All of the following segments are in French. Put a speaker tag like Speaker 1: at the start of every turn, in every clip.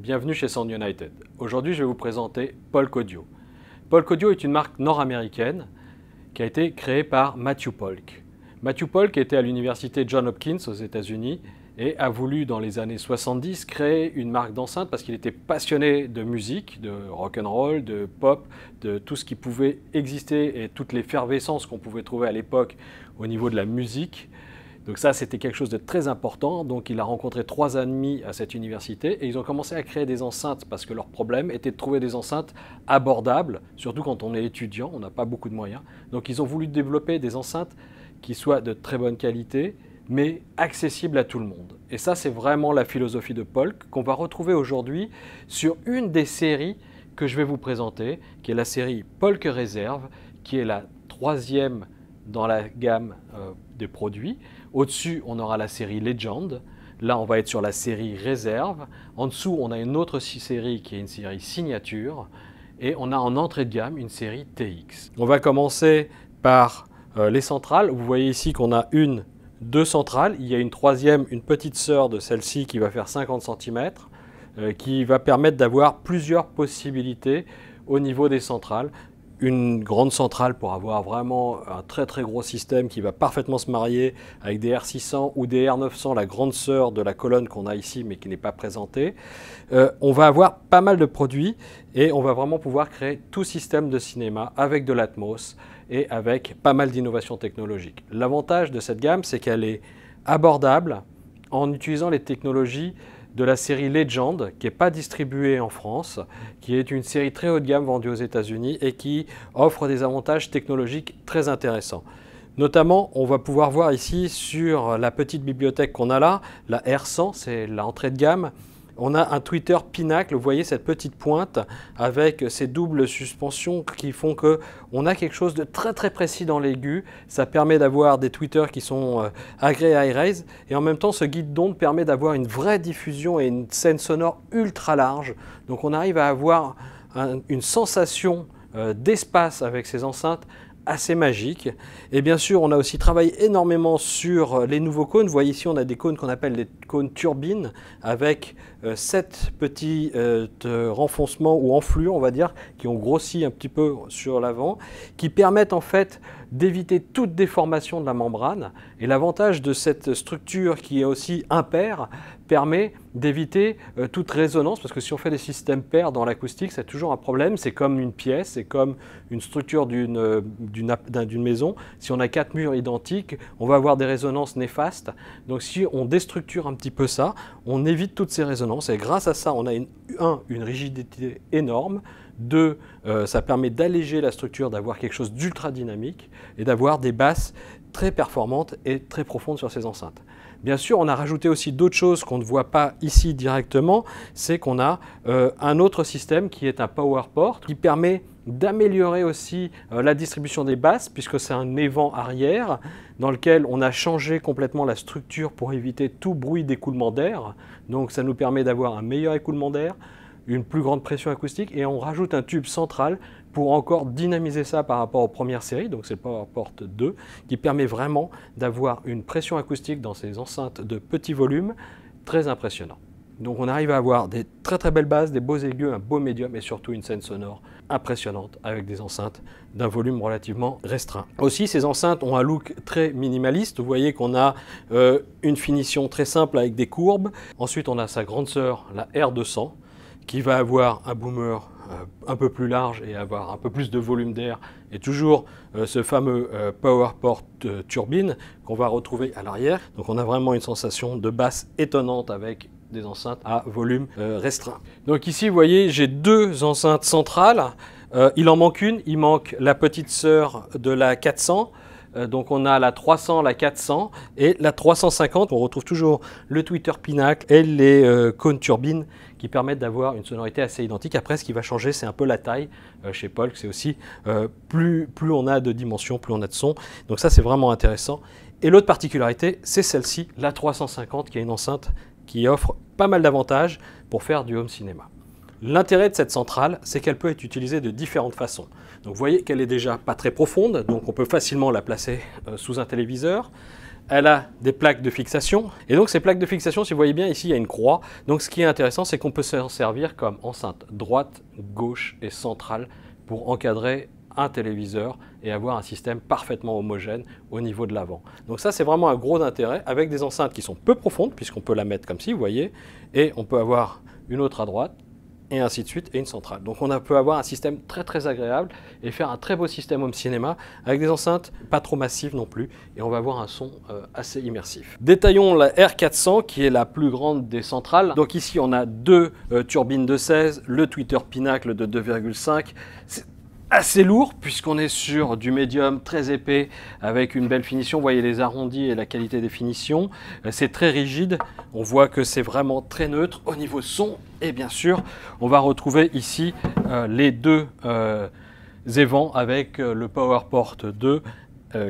Speaker 1: Bienvenue chez Sound United. Aujourd'hui, je vais vous présenter Polk Audio. Polk Audio est une marque nord-américaine qui a été créée par Matthew Polk. Matthew Polk était à l'université Johns Hopkins aux États-Unis et a voulu, dans les années 70, créer une marque d'enceinte parce qu'il était passionné de musique, de rock and roll, de pop, de tout ce qui pouvait exister et toute l'effervescence qu'on pouvait trouver à l'époque au niveau de la musique. Donc ça, c'était quelque chose de très important. Donc il a rencontré 3 amis à cette université et ils ont commencé à créer des enceintes parce que leur problème était de trouver des enceintes abordables, surtout quand on est étudiant, on n'a pas beaucoup de moyens. Donc ils ont voulu développer des enceintes qui soient de très bonne qualité, mais accessibles à tout le monde. Et ça, c'est vraiment la philosophie de Polk qu'on va retrouver aujourd'hui sur une des séries que je vais vous présenter, qui est la série Polk Reserve, qui est la 3e dans la gamme des produits. Au-dessus, on aura la série Legend. Là, on va être sur la série Réserve. En dessous, on a une autre série qui est une série Signature. Et on a en entrée de gamme une série TX. On va commencer par les centrales. Vous voyez ici qu'on a deux centrales. Il y a une troisième, une petite sœur de celle-ci qui va faire 50 cm, qui va permettre d'avoir plusieurs possibilités au niveau des centrales. Une grande centrale pour avoir vraiment un très gros système qui va parfaitement se marier avec des R600 ou des R900, la grande sœur de la colonne qu'on a ici mais qui n'est pas présentée. On va avoir pas mal de produits et on va vraiment pouvoir créer tout système de cinéma avec de l'Atmos et avec pas mal d'innovations technologiques. L'avantage de cette gamme, c'est qu'elle est abordable en utilisant les technologies de la série Legend, qui n'est pas distribuée en France, qui est une série très haut de gamme vendue aux États-Unis et qui offre des avantages technologiques très intéressants. Notamment, on va pouvoir voir ici sur la petite bibliothèque qu'on a là, la R100, c'est l'entrée de gamme. On a un tweeter Pinacle, vous voyez cette petite pointe avec ces doubles suspensions qui font qu'on a quelque chose de très précis dans l'aigu. Ça permet d'avoir des tweeters qui sont agréés à high res et en même temps ce guide d'onde permet d'avoir une vraie diffusion et une scène sonore ultra large. Donc on arrive à avoir une sensation d'espace avec ces enceintes assez magique. Et bien sûr, on a aussi travaillé énormément sur les nouveaux cônes. Vous voyez ici, on a des cônes qu'on appelle les cônes turbines avec 7 petits renfoncements ou enflures, on va dire, qui ont grossi un petit peu sur l'avant, qui permettent en fait d'éviter toute déformation de la membrane. Et l'avantage de cette structure qui est aussi impaire permet d'éviter toute résonance, parce que si on fait des systèmes pairs dans l'acoustique, c'est toujours un problème. C'est comme une pièce, c'est comme une structure d'une maison. Si on a 4 murs identiques, on va avoir des résonances néfastes. Donc si on déstructure un petit peu ça, on évite toutes ces résonances. Et grâce à ça, on a une rigidité énorme. 2, ça permet d'alléger la structure, d'avoir quelque chose d'ultra dynamique et d'avoir des basses très performantes et très profondes sur ces enceintes. Bien sûr, on a rajouté aussi d'autres choses qu'on ne voit pas ici directement, c'est qu'on a un autre système qui est un PowerPort qui permet d'améliorer aussi la distribution des basses puisque c'est un évent arrière dans lequel on a changé complètement la structure pour éviter tout bruit d'écoulement d'air. Donc ça nous permet d'avoir un meilleur écoulement d'air, une plus grande pression acoustique et on rajoute un tube central pour encore dynamiser ça par rapport aux premières séries, donc c'est le PowerPort 2, qui permet vraiment d'avoir une pression acoustique dans ces enceintes de petit volume très impressionnant. Donc on arrive à avoir des très belles basses, des beaux aigus, un beau médium et surtout une scène sonore impressionnante avec des enceintes d'un volume relativement restreint. Aussi, ces enceintes ont un look très minimaliste. Vous voyez qu'on a une finition très simple avec des courbes. Ensuite, on a sa grande sœur, la R200, qui va avoir un boomer un peu plus large et avoir un peu plus de volume d'air et toujours ce fameux PowerPort turbine qu'on va retrouver à l'arrière. Donc on a vraiment une sensation de basse étonnante avec des enceintes à volume restreint. Donc ici vous voyez j'ai 2 enceintes centrales, il en manque une, il manque la petite sœur de la 400. Donc on a la 300, la 400 et la 350. On retrouve toujours le tweeter Pinacle et les cônes turbines qui permettent d'avoir une sonorité assez identique. Après, ce qui va changer, c'est un peu la taille. Chez Polk, c'est aussi plus on a de dimensions, plus on a de son. Donc ça, c'est vraiment intéressant. Et l'autre particularité, c'est celle-ci, la 350, qui est une enceinte qui offre pas mal d'avantages pour faire du home cinéma. L'intérêt de cette centrale, c'est qu'elle peut être utilisée de différentes façons. Donc vous voyez qu'elle est déjà pas très profonde, donc on peut facilement la placer sous un téléviseur. Elle a des plaques de fixation. Et donc ces plaques de fixation, si vous voyez bien ici, il y a une croix. Donc ce qui est intéressant, c'est qu'on peut s'en servir comme enceinte droite, gauche et centrale pour encadrer un téléviseur et avoir un système parfaitement homogène au niveau de l'avant. Donc ça, c'est vraiment un gros intérêt avec des enceintes qui sont peu profondes, puisqu'on peut la mettre comme ci, vous voyez, et on peut avoir une autre à droite, et ainsi de suite, et une centrale. Donc on peut avoir un système très agréable et faire un très beau système home cinéma avec des enceintes pas trop massives non plus, et on va avoir un son assez immersif. Détaillons la R400 qui est la plus grande des centrales. Donc ici on a deux turbines de 16, le tweeter Pinacle de 2,5. C'est assez lourd puisqu'on est sur du médium très épais avec une belle finition. Vous voyez les arrondis et la qualité des finitions. C'est très rigide. On voit que c'est vraiment très neutre au niveau son. Et bien sûr, on va retrouver ici les deux évents avec le PowerPort 2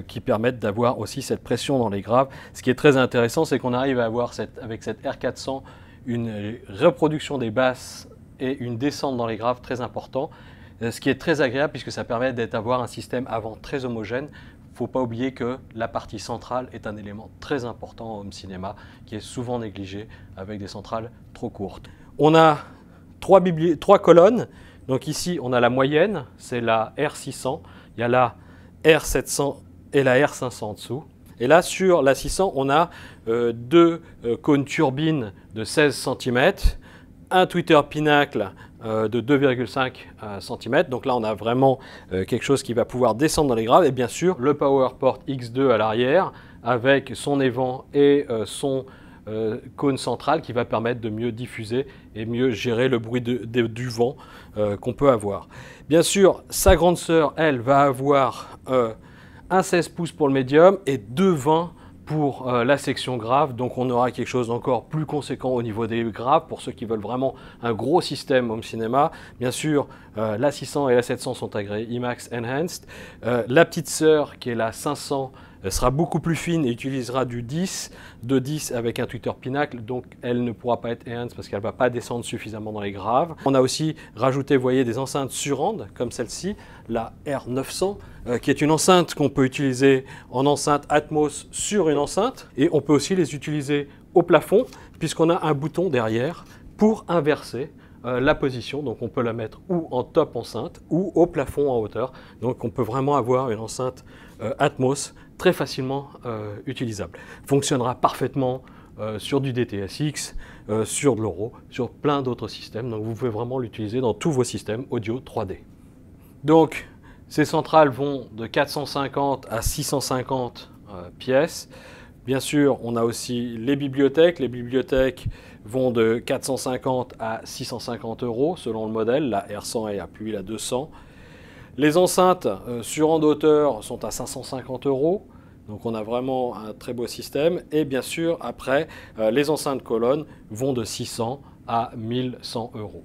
Speaker 1: qui permettent d'avoir aussi cette pression dans les graves. Ce qui est très intéressant, c'est qu'on arrive à avoir avec cette R400 une reproduction des basses et une descente dans les graves très important. Ce qui est très agréable puisque ça permet d'avoir un système avant très homogène. Il ne faut pas oublier que la partie centrale est un élément très important en home cinéma qui est souvent négligé avec des centrales trop courtes. On a trois colonnes. Donc ici, on a la moyenne, c'est la R600. Il y a la R700 et la R500 en dessous. Et là, sur la 600, on a deux cônes turbines de 16 cm, un tweeter Pinacle de 2,5 cm. Donc là, on a vraiment quelque chose qui va pouvoir descendre dans les graves. Et bien sûr, le PowerPort X2 à l'arrière avec son évent et son cône central qui va permettre de mieux diffuser et mieux gérer le bruit du vent qu'on peut avoir. Bien sûr, sa grande sœur, elle, va avoir un 16 pouces pour le médium et 2,20 pour la section grave, donc on aura quelque chose d'encore plus conséquent au niveau des graves pour ceux qui veulent vraiment un gros système home cinéma. Bien sûr, la 600 et la 700 sont agréées IMAX Enhanced. La petite sœur qui est la 500 sera beaucoup plus fine et utilisera du 10, de 10 avec un tweeter Pinacle, donc elle ne pourra pas être enhanced parce qu'elle ne va pas descendre suffisamment dans les graves. On a aussi rajouté, vous voyez, des enceintes Surround comme celle-ci, la R900, qui est une enceinte qu'on peut utiliser en enceinte Atmos sur une enceinte, et on peut aussi les utiliser au plafond puisqu'on a un bouton derrière pour inverser la position. Donc on peut la mettre ou en top enceinte ou au plafond en hauteur. Donc on peut vraiment avoir une enceinte Atmos très facilement utilisable. Fonctionnera parfaitement sur du DTS:X, sur de l'Euro, sur plein d'autres systèmes. Donc vous pouvez vraiment l'utiliser dans tous vos systèmes audio 3D. Donc ces centrales vont de 450 à 650 pièces. Bien sûr, on a aussi les bibliothèques. Les bibliothèques vont de 450 à 650 € selon le modèle. La R100 est à plus la 200. Les enceintes sur en hauteur sont à 550 €. Donc on a vraiment un très beau système. Et bien sûr, après, les enceintes colonnes vont de 600 à 1100 €.